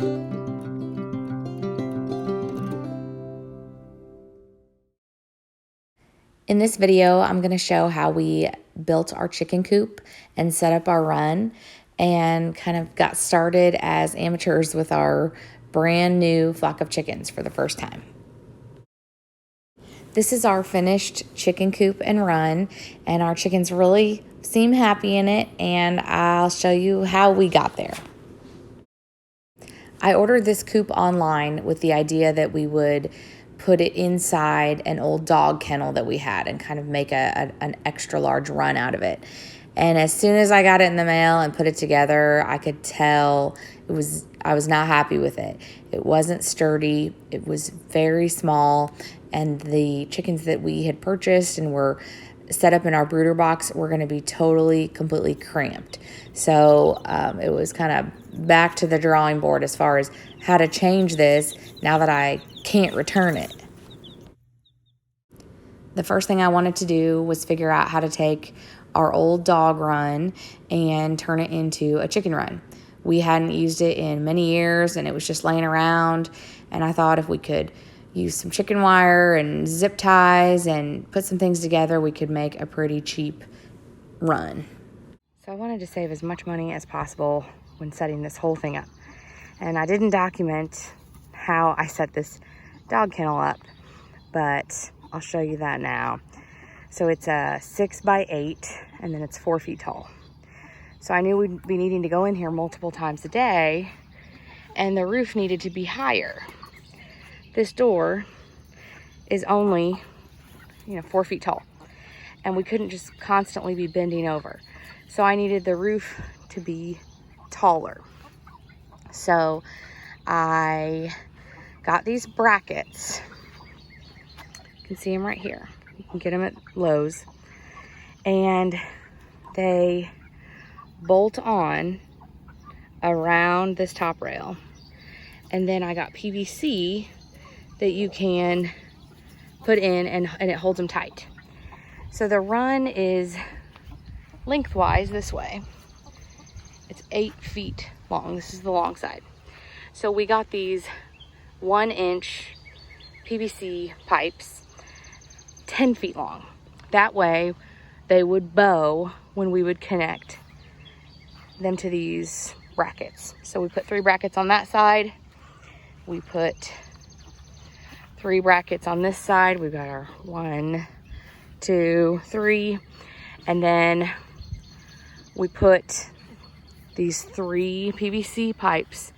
In this video, I'm going to show how we built our chicken coop and set up our run and kind of got started as amateurs with our brand new flock of chickens for the first time. This is our finished chicken coop and run, and our chickens really seem happy in it, and I'll show you how we got there. I ordered this coop online with the idea that we would put it inside an old dog kennel that we had and kind of make an extra large run out of it. And as soon as I got it in the mail and put it together, I could tell I was not happy with it. It wasn't sturdy. It was very small, and the chickens that we had purchased and were set up in our brooder box were going to be completely cramped. So it was kind of back to the drawing board as far as how to change this now that I can't return it. The first thing I wanted to do was figure out how to take our old dog run and turn it into a chicken run. We hadn't used it in many years, and it was just laying around, and I thought if we could use some chicken wire and zip ties and put some things together, we could make a pretty cheap run. So I wanted to save as much money as possible when setting this whole thing up. And I didn't document how I set this dog kennel up, but I'll show you that now. So it's a 6x8, and then it's 4 feet tall. So I knew we'd be needing to go in here multiple times a day, and the roof needed to be higher. This door is only, 4 feet tall, and we couldn't just constantly be bending over. So I needed the roof to be taller. So I got these brackets. You can see them right here. You can get them at Lowe's, and they bolt on around this top rail. And then I got PVC that you can put in, and it holds them tight. So the run is lengthwise this way. It's 8 feet long. This is the long side. So we got these 1-inch PVC pipes, 10 feet long. That way they would bow when we would connect them to these brackets. So we put 3 brackets on that side. We put 3 brackets on this side. We've got our 1, 2, 3. And then we put these 3 PVC pipes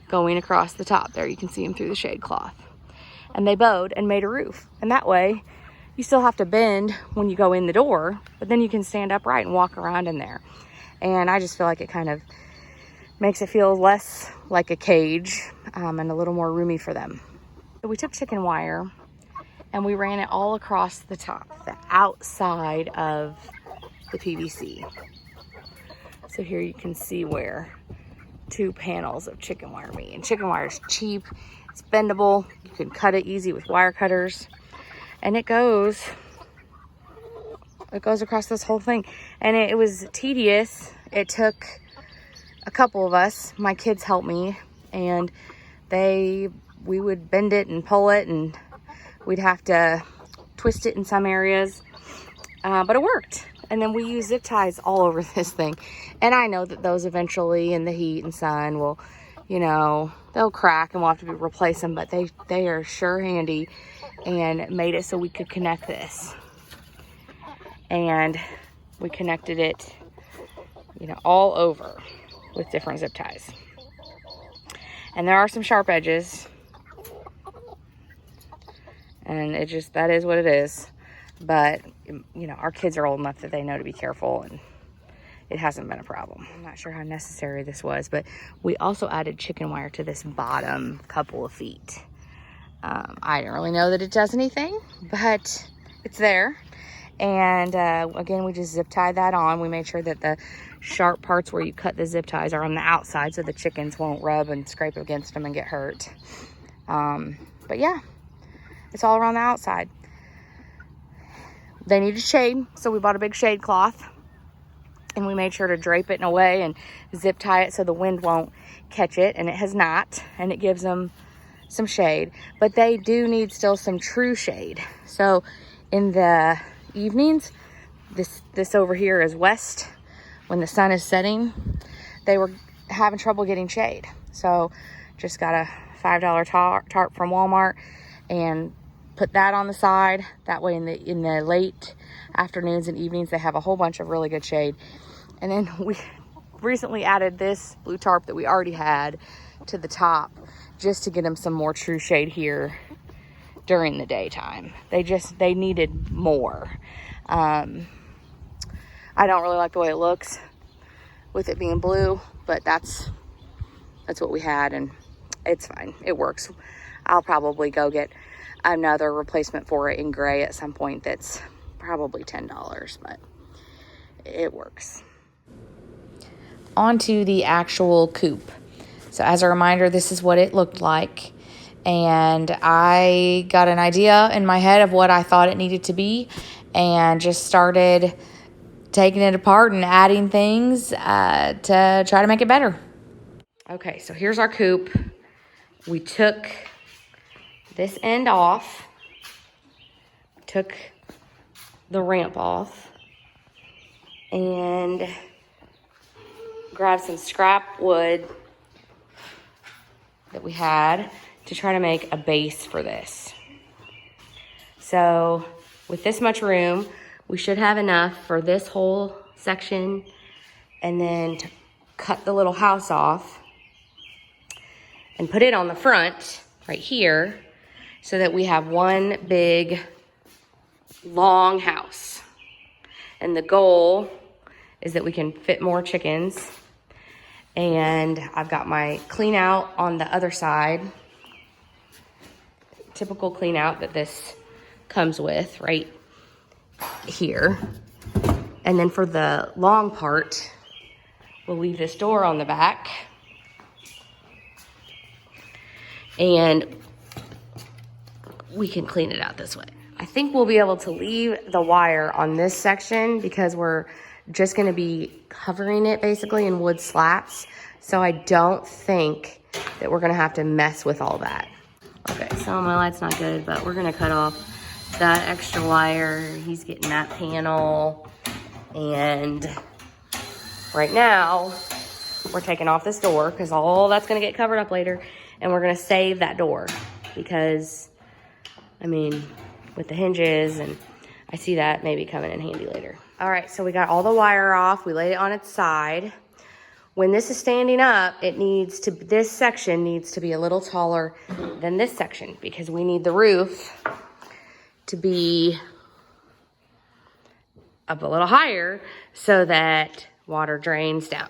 going across the top there. You can see them through the shade cloth. And they bowed and made a roof. And that way, you still have to bend when you go in the door, but then you can stand upright and walk around in there. And I just feel like it kind of makes it feel less like a cage, and a little more roomy for them. So we took chicken wire and we ran it all across the top, the outside of the PVC. So here you can see where 2 panels of chicken wire meet. And chicken wire is cheap, it's bendable, you can cut it easy with wire cutters, and it goes across this whole thing. And it was tedious. It took a couple of us, my kids helped me, and we would bend it and pull it, and we'd have to twist it in some areas, but it worked. And then we used zip ties all over this thing. And I know that those eventually in the heat and sun will, they'll crack and we'll have to replace them, but they are sure handy, and made it so we could connect this. And we connected it, all over with different zip ties. And there are some sharp edges, and that is what it is. But, our kids are old enough that they know to be careful, and it hasn't been a problem. I'm not sure how necessary this was, but we also added chicken wire to this bottom couple of feet. I don't really know that it does anything, but it's there. And again, we just zip tied that on. We made sure that the sharp parts where you cut the zip ties are on the outside so the chickens won't rub and scrape against them and get hurt. But yeah, it's all around the outside. They needed shade, so we bought a big shade cloth. and we made sure to drape it in a way and zip tie it so the wind won't catch it, and it has not, and it gives them some shade. But they do need still some true shade. So in the evenings, this over here is west. When the sun is setting, they were having trouble getting shade. So just got a $5 tarp from Walmart and put that on the side. That way in the late afternoons and evenings, they have a whole bunch of really good shade. And then we recently added this blue tarp that we already had to the top just to get them some more true shade here during the daytime. They needed more. I don't really like the way it looks with it being blue, but that's what we had, and it's fine. It works. I'll probably go get another replacement for it in gray at some point that's probably $10, but it works. On to the actual coop. So as a reminder, this is what it looked like. And I got an idea in my head of what I thought it needed to be and just started taking it apart and adding things to try to make it better. Okay, so here's our coop. We took this end off, took the ramp off, and grabbed some scrap wood that we had to try to make a base for this. So with this much room, we should have enough for this whole section, and then to cut the little house off and put it on the front right here so that we have one big long house. And the goal is that we can fit more chickens. And I've got my clean out on the other side, typical clean out that this comes with right here. And then for the long part, we'll leave this door on the back, and we can clean it out this way. I think we'll be able to leave the wire on this section because we're just going to be covering it basically in wood slats. So I don't think that we're going to have to mess with all that. Okay, so my light's not good, but we're going to cut off that extra wire. He's getting that panel. And right now, we're taking off this door because all that's going to get covered up later. And we're going to save that door because, I mean, with the hinges, and I see that maybe coming in handy later. All right, so we got all the wire off. We laid it on its side. When this is standing up, this section needs to be a little taller than this section because we need the roof to be up a little higher so that water drains down.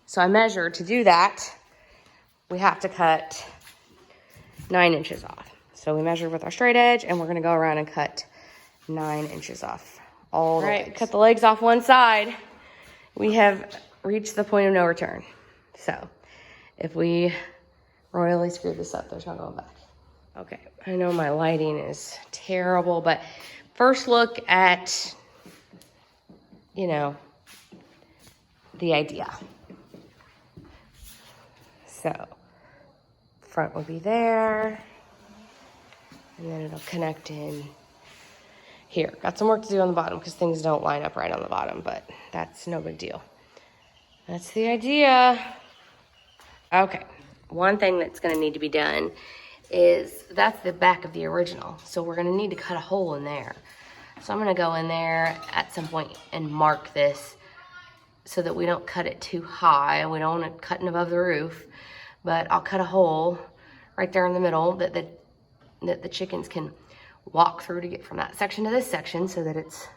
So I measured to do that, we have to cut 9 inches off. So we measured with our straight edge, and we're gonna go around and cut 9 inches off all the legs. Cut the legs off one side. We have reached the point of no return. So if we royally screw this up, there's no going back. Okay, I know my lighting is terrible, but first look at, the idea. So front will be there, and then it'll connect in here. Got some work to do on the bottom because things don't line up right on the bottom, but that's no big deal. That's the idea. Okay, one thing that's gonna need to be done is that's the back of the original. So we're gonna need to cut a hole in there. So I'm gonna go in there at some point and mark this so that we don't cut it too high. We don't want it cutting above the roof, but I'll cut a hole right there in the middle that the chickens can walk through to get from that section to this section so that it's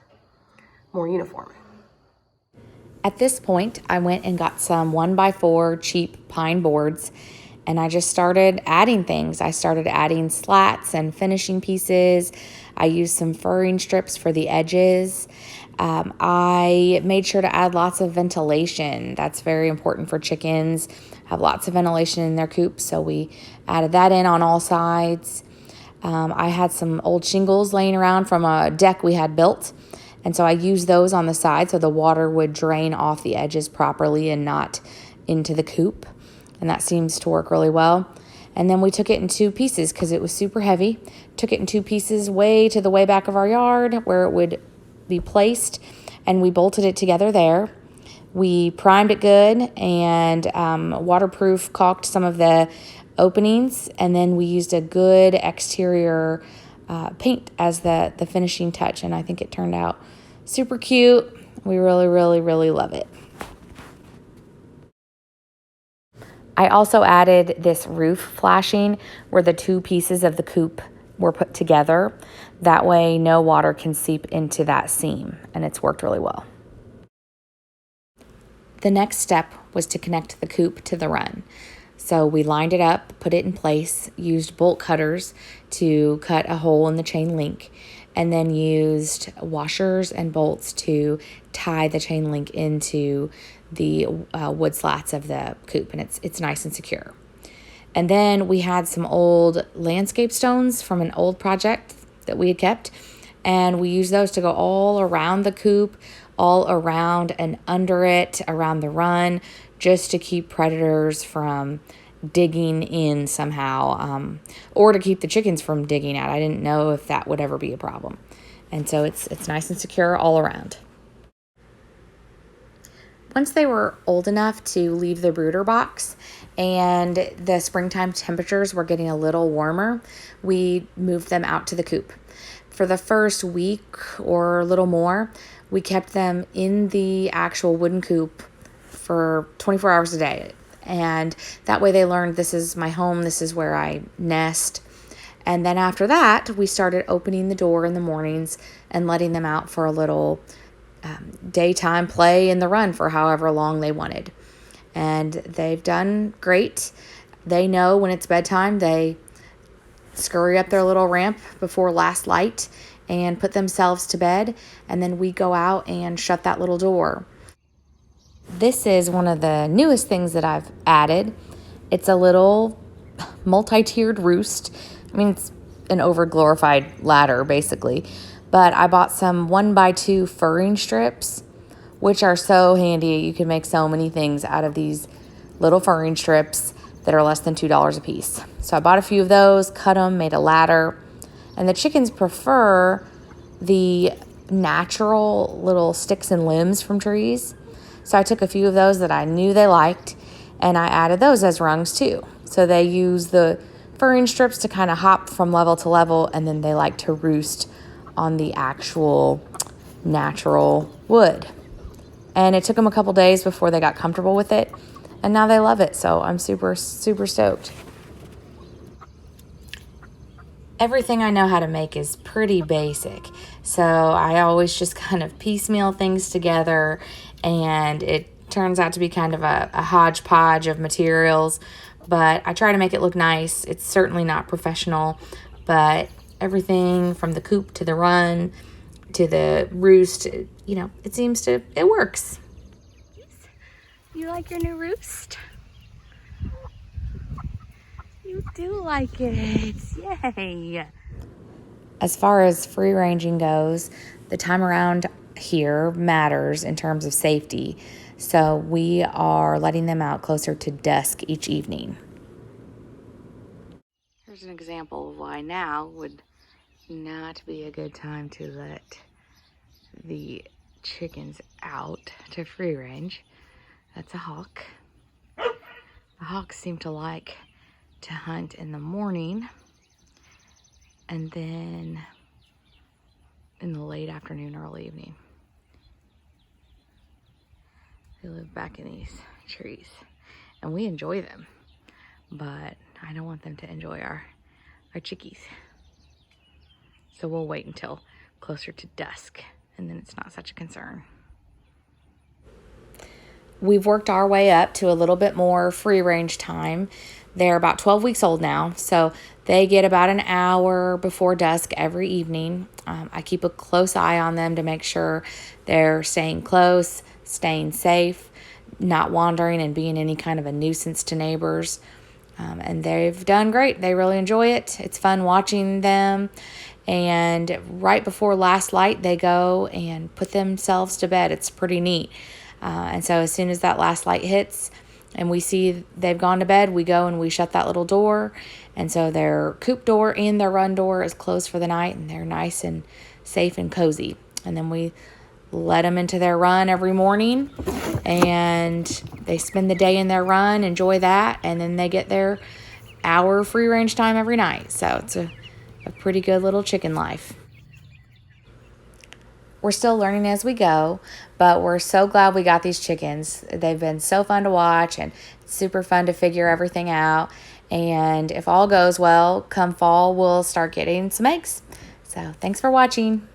more uniform. At this point, I went and got some 1x4 cheap pine boards, and I just started adding things. I started adding slats and finishing pieces. I used some furring strips for the edges. I made sure to add lots of ventilation. That's very important for chickens, have lots of ventilation in their coops, so we added that in on all sides. I had some old shingles laying around from a deck we had built, And so I used those on the side so the water would drain off the edges properly and not into the coop. And that seems to work really well. And then we took it in 2 pieces because it was super heavy. Took it in 2 pieces way to the way back of our yard where it would be placed. And we bolted it together there. We primed it good and waterproof caulked some of the openings. And then we used a good exterior paint as the finishing touch. And I think it turned out super cute. We really, really, really love it. I also added this roof flashing where the 2 pieces of the coop were put together. That way no water can seep into that seam, and it's worked really well. The next step was to connect the coop to the run. So we lined it up, put it in place, used bolt cutters to cut a hole in the chain link, and then used washers and bolts to tie the chain link into the wood slats of the coop, and it's nice and secure. And then we had some old landscape stones from an old project that we had kept, and we used those to go all around the coop, all around and under it, around the run, just to keep predators from digging in somehow, or to keep the chickens from digging out. I didn't know if that would ever be a problem. And so it's nice and secure all around. Once they were old enough to leave the brooder box and the springtime temperatures were getting a little warmer, we moved them out to the coop. For the first week or a little more, we kept them in the actual wooden coop for 24 hours a day. And that way they learned, this is my home, this is where I nest. And then after that, we started opening the door in the mornings and letting them out for a little daytime play in the run for however long they wanted. And they've done great. They know when it's bedtime, they scurry up their little ramp before last light and put themselves to bed. And then we go out and shut that little door. This is one of the newest things that I've added. It's a little multi-tiered roost. I mean, it's an over-glorified ladder, basically. But I bought some 1x2 furring strips, which are so handy. You can make so many things out of these little furring strips that are less than $2 a piece. So I bought a few of those, cut them, made a ladder. And the chickens prefer the natural little sticks and limbs from trees. So I took a few of those that I knew they liked, and I added those as rungs too. So they use the furring strips to kind of hop from level to level, and then they like to roost on the actual natural wood. And it took them a couple days before they got comfortable with it, and now they love it. So I'm super, super stoked. Everything I know how to make is pretty basic. So I always just kind of piecemeal things together, and it turns out to be kind of a hodgepodge of materials, but I try to make it look nice. It's certainly not professional, but everything from the coop to the run to the roost, it works. You like your new roost? You do like it. Yay. As far as free ranging goes, the time around here matters in terms of safety. So we are letting them out closer to dusk each evening. Here's an example of why now would not be a good time to let the chickens out to free range. That's a hawk. The hawks seem to like to hunt in the morning and then in the late afternoon, early evening. They live back in these trees and we enjoy them, but I don't want them to enjoy our chickies. So we'll wait until closer to dusk, and then it's not such a concern. We've worked our way up to a little bit more free range time. They're about 12 weeks old now, so they get about an hour before dusk every evening. I keep a close eye on them to make sure they're staying close, staying safe, not wandering and being any kind of a nuisance to neighbors. And they've done great. They really enjoy it. It's fun watching them. And right before last light, they go and put themselves to bed. It's pretty neat. And so as soon as that last light hits and we see they've gone to bed, we go and we shut that little door. And so their coop door and their run door is closed for the night, and they're nice and safe and cozy. And then we let them into their run every morning, and they spend the day in their run, enjoy that, and then they get their hour free range time every night. So it's a pretty good little chicken life. We're still learning as we go, but we're so glad we got these chickens. They've been so fun to watch and super fun to figure everything out. And if all goes well, come fall, we'll start getting some eggs. So thanks for watching.